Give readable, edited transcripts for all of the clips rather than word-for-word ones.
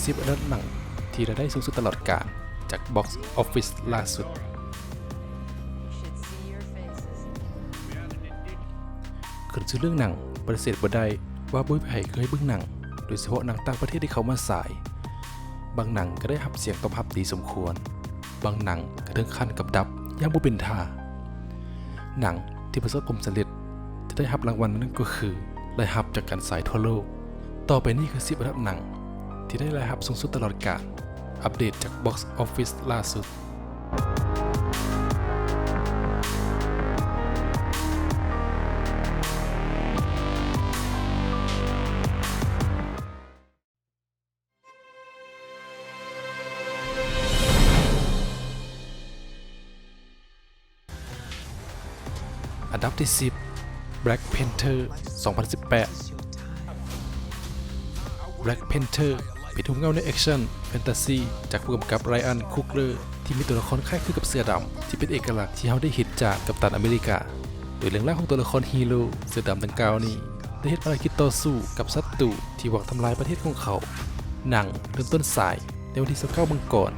10 อันดับหนังที่รายได้สูงสุดตลอดกาลจาก Box Office ล่าสุดขึ้นชื่อเรื่องหนังปฏิเสธบ่ได้ว่าบ่มีไผเคยเบิ่งหนังโดยเฉพาะหนังต่างประเทศที่เขามาฉายบางหนังก็ได้รับเสียงตอบรับดีสมควรบางหนังก็ถึงขั้นกับดับอย่างบ่เป็นท่าหนังที่ประสบความสำเร็จจะได้รับรางวัลนั้นก็คือรายรับจากการฉายทั่วโลกต่อไปนี้คือ10 อันดับหนังที่ได้รายรับสูงสุดตลอดกาลอัปเดตจาก Box Office ล่าสุดอันดับที่10 Black Panther 2018 Black Panther เป็นทุ่มเงาในแอคชั่นแฟนตาซีจากผู้กำกับไรอัน คุกเลอร์ที่มีตัวละครคล้ายคลึงกับเสือดำที่เป็นเอกลักษณ์ที่เราได้เห็นจากกัปตันอเมริกาโดยเรื่องราวของตัวละครฮีโร่เสือดำดังกล่าวนี้ได้เฮ็ดภารกิจต่อสู้กับศัตรูที่หวังทำลายประเทศของเขาหนังเริ่มต้นสายในวันที่29 มังกร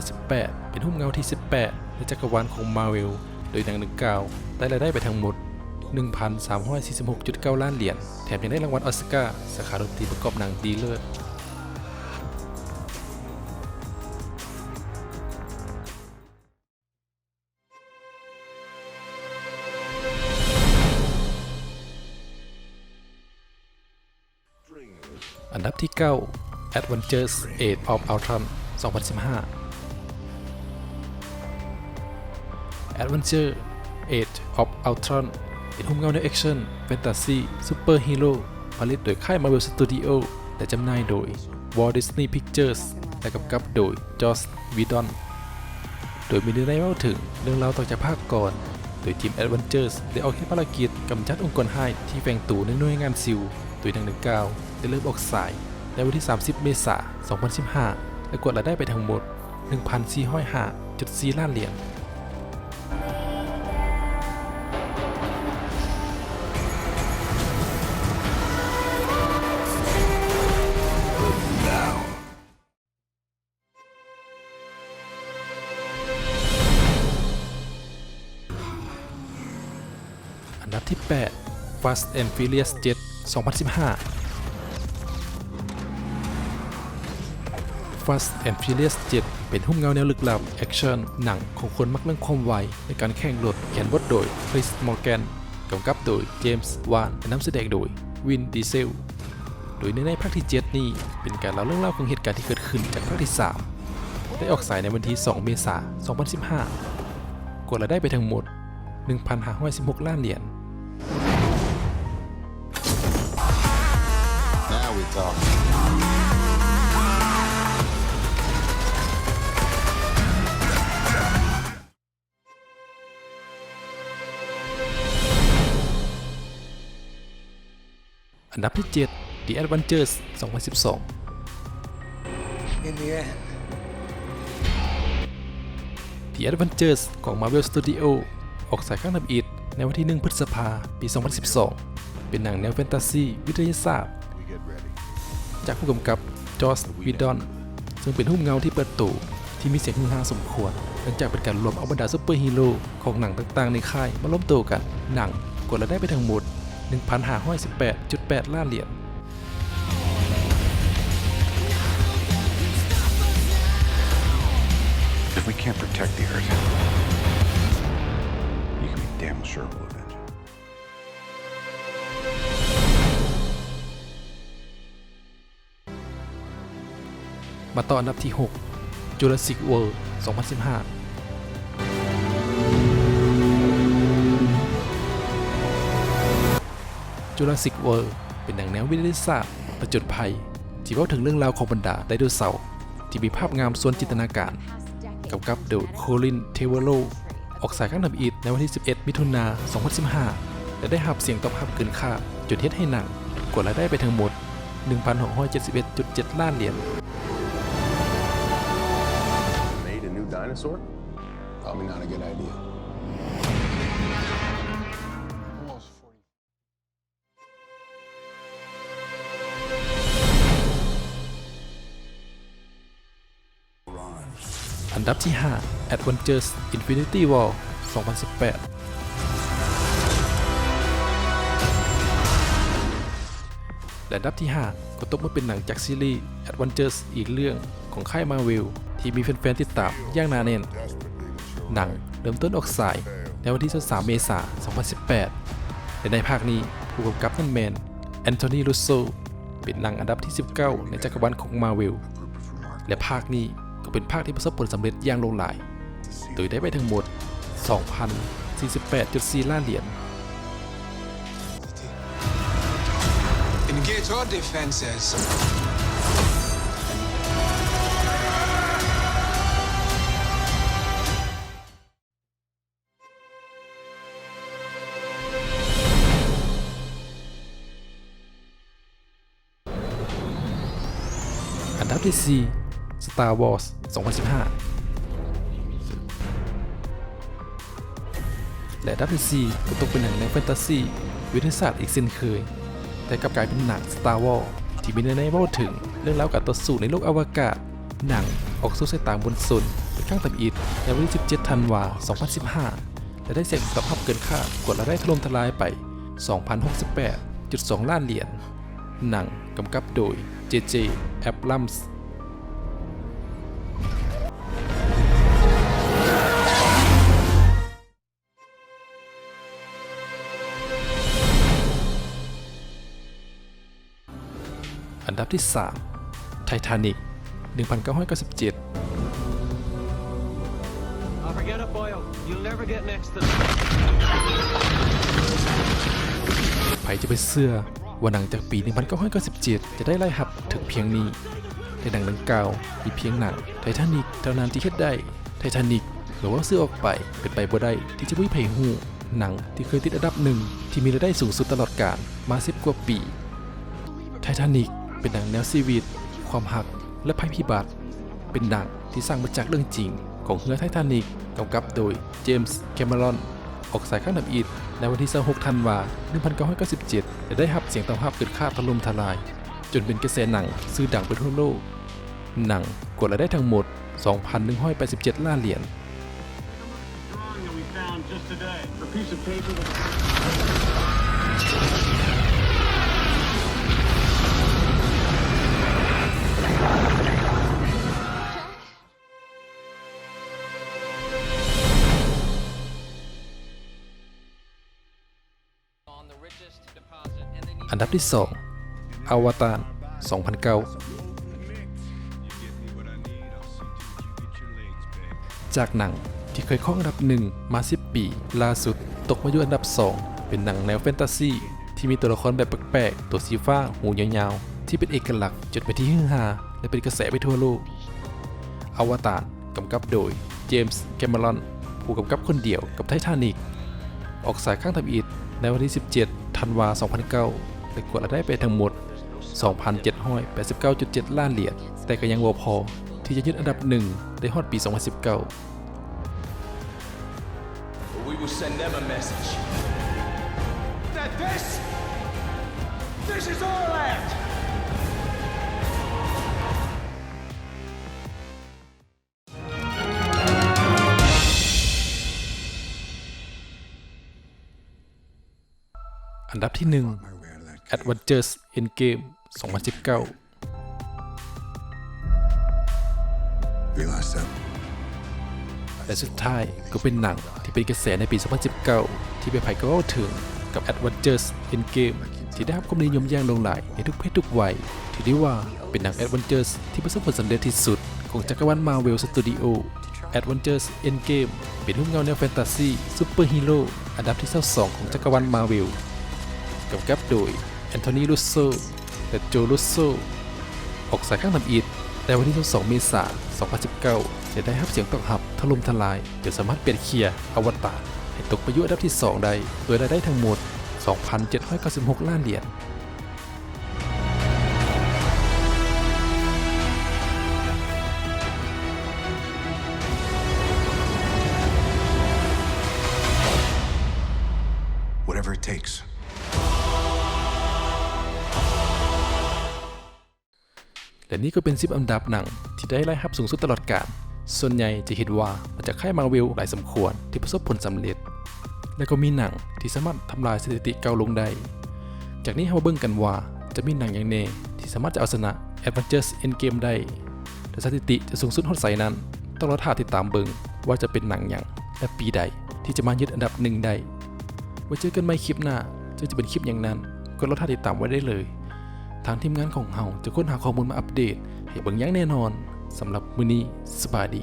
2018 เป็นทุ่มเงาที่ 18 ในจักรวาลของ Marvel โดยหนังดังกล่าวได้รายได้ไปทั้งหมด 1,346.9 ล้านเหรียญแถมยังได้รางวัลออสการ์สาขาดนตรีประกอบหนังดีเลิศอันดับที่ 9 Avengers Age of Ultron 2015 Avengers Age of Ultron เป็นทุ่มเงาในแอคชั่นแฟนตาซีซูเปอร์ฮีโร่ผลิตโดยค่าย Marvel Studio และจำหน่ายโดย Walt Disney Pictures และกำกับโดย Joss Whedon โดยมีเนื้อเรื่องเล่าถึงเรื่องราวต่อจากภาคก่อนโดยทีม Avengers ได้ออกภารกิจกำจัดองค์กรร้ายที่แฝงตัวในหน่วยงานซิลโดยหนังดังกล่าวได้เริ่มออกฉายในวันที่ 30 เมษายน 2015 และกวาดรายได้ไปทั้งหมด 1,405.4 ล้านเหรียญอันดับที่ 8 Fast and Furious 7 2015 Fast and Furious 7 เป็นหุ้มเงาแนวลึกลับแอคชั่นหนังของคนมักเรื่องความไวในการแข่งรถเขียนบทโดย Chris Morgan กำกับโดย James Wan และนำแสดงโดย Vin Diesel โดยในภาคที่ 7 นี้เป็นการเล่าเรื่องราวของเหตุการณ์ที่เกิดขึ้นจากภาคที่ 3 ได้ออกฉายในวันที่ 2 เมษายน 2015 กวาดรายได้ไปทั้งหมด 1,516 ล้านเหรียญอันดับที่ 7 The Avengers 2012 The Avengers ของ Marvel Studio ออกฉายครั้งทำอิฐในวันที่ 1 พฤษภาคม ปี 2012 เป็นหนังแนวแฟนตาซีวิทยาศาสตร์จากผู้กำกับ Joss Whedon ซึ่งเป็นหุ้มเงาที่เปิดตัวที่มีเสียงฮือฮาสมควรหลังจากเป็นการรวมเอาบรรดาซุปเปอร์ฮีโร่ของหนังต่างๆในค่ายมาล้มตัวกันหนังกวาดรายได้ไปทั้งหมด 1,518.8 ล้านเหรียญIf we can't protect the Earth, you can be damn sure we'll avenge it. มาต่ออันดับที่ 6 Jurassic World 2015 Jurassic World เป็นหนังแนววิทยาศาสตร์ผจญภัยที่เล่าถึงเรื่องราวของบรรดาไดโนเสาร์ที่มีภาพงามส่วนจินตนาการกำกับโดยโคลิน เทเวโรออกฉายครั้งทำอิฐในวันที่ 11 มิถุนายน 2015 และได้รับเสียงตอบรับเกินคาดจนเฮ็ดให้หนังกวาดรายได้ไปทั้งหมด 1,671.7 ล้านเหรียญ Made a new dinosaur? Probably not a good idea. นดับที่ 5 Avengers Infinity War 2018 และอันดับที่ 5 ก็ตกมาเป็นหนังจากซีรีส์ Avengers อีกเรื่องของค่าย Marvel ที่มีแฟนๆติดตามอย่างหนาแน่นหนังเริ่มต้นออกฉายในวันที่ 23 เมษายน 2018 และในภาคนี้ผู้กำกับนั่นแมนแอนโทนี รูสโซเป็นหนังอันดับที่ 19 ในจักรวาลของ Marvel และภาคนี้ก็เป็นภาคที่ประสบผลสำเร็จอย่างล้นหลายโดยได้ไปทั้งหมด 2,048.4 ล้านเหรียญEngage all defenses.อันดับที่ 4 Star Wars 2015 และอันดับที่ 4 ก็ตกเป็นหนังแนวแฟนตาซีวิทยาศาสตร์อีกเช่นเคยแต่กลับกลายเป็นหนัง Star Wars ที่มีเนื้อในเล่าถึงเรื่องราวการต่อสู้ในโลกอวกาศหนังออกสู่สายตาบนสุนเป็นครั้งทำอิฐในวันที่ 17 ธันวาคม 2015 และได้เสียงตอบรับเกินคาดกว่าและได้ถล่มทลายไป 2,068.2 ล้านเหรียญหนังกำกับโดย J.J. Abrams อันดับที่ 3 Titanic 1997 Forget it, Boyle. You'll never get next to them. ใครจะไปเชื่อว่าหนังจากปี 1997 จะได้ไล่หับถึงเพียงนี้ในหนังดังกล่าวมีเพียงหนัง Titanic เท่านั้นที่เฮ็ดได้ Titanic หรือว่าซื้อออกไปเป็นไปบ่ได้ที่จะมีไผฮู้หนังที่เคยติดอันดับหนึ่งที่มีรายได้สูงสุดตลอดกาลมา10 กว่าปี Titanic เป็นหนังแนวชีวิตความหักและภัยพิบัติเป็นหนังที่สร้างมาจากเรื่องจริงของเรือไททานิกกำกับโดยเจมส์แคมเมรอนออกฉายข้างนำอิฐในวันที่ 26 ธันวาคม 1997 และได้รับเสียงตอบรับเกินคาดถล่มทลาย จนเป็นกระแสหนังซื่อดังไปทั่วโลกหนังกวาดรายได้ทั้งหมด 2,187 ล้านเหรียญ Drawing that we found just today. A piece of paper that... อันดับที่ 2 อวตาร 2009 จากหนังที่เคยครองอันดับหนึ่งมา 10 ปีล่าสุดตกมาอยู่อันดับ 2 เป็นหนังแนวแฟนตาซีที่มีตัวละครแบบแปลกๆตัวสีฟ้าหูยาวๆที่เป็นเอกลักษณ์จนเป็นที่ฮือฮาและเป็นกระแสไปทั่วโลกอวตารกำกับโดยเจมส์แคมเมรอนผู้กำกับคนเดียวกับไททานิกออกฉายข้างทำอิฐในวันที่ 17 ธันวาคม 2009 และกวาดรายได้ไปทั้งหมด 2,789.7 ล้านเหรียญแต่ก็ยังบ่พอที่จะยึดอันดับหนึ่งในฮอดปี 2019 We will send them a message that this is our land. อันดับที่ 1 Avengers Endgame 2019 Realize that. และสุดท้ายก็เป็นหนังที่เป็นกระแสในปี 2019 ที่ไปไผ่ก็เล่าถึงกับ Avengers Endgame ที่ได้รับความนิยมอย่างหลงใหลในทุกเพศทุกวัยถือได้ว่าเป็นหนัง Avengers ที่ประสบผลสำเร็จที่สุดของจักรวาล Marvel Studio Avengers Endgame เป็นหุ้มเงาแนวแฟนตาซีซูเปอร์ฮีโร่อันดับที่ 22 ของจักรวาล Marvel กำกับโดยแอนโทนี รูสโซและโจ รูสโซออกฉายข้างนำอิฐในวันที่ 22 เมษายน 2019 จะได้รับเสียงตอบรับถล่มทลายจนสามารถเปลี่ยนเคลียร์อวตารให้ตกไปอยู่อันดับที่ 2 ได้โดยรายได้ทั้งหมด 2,796 ล้านเหรียญ Whatever it takes. และนี่ก็เป็น10 อันดับหนังที่ได้ไล่รับสูงสุดตลอดกาล ส่วนใหญ่จะเห็นว่ามาจากค่าย Marvel หลายสมควรที่ประสบผลสำเร็จ และก็มีหนังที่สามารถทำลายสถิติเก่าลงได้ จากนี้เรามาเบิ่งกันว่าจะมีหนังอย่างแน่ที่สามารถจะเอาชนะ Avengers Endgame ได้แต่สถิติจะสูงสุดฮอดไสนั้นต้องรอท่าติดตามเบิ่งว่าจะเป็นหนังอย่างและปีใดที่จะมายึดอันดับหนึ่งได้ไว้เจอกันใหม่คลิปหน้าจะเป็นคลิปอย่างนั้นก็รอท่าติดตามไว้ได้เลยทางทีมงานของเราจะค้นหาข้อมูลมาอัปเดตให้เบิ่งอย่างแน่นอนสำหรับมื้อนี้สบายดี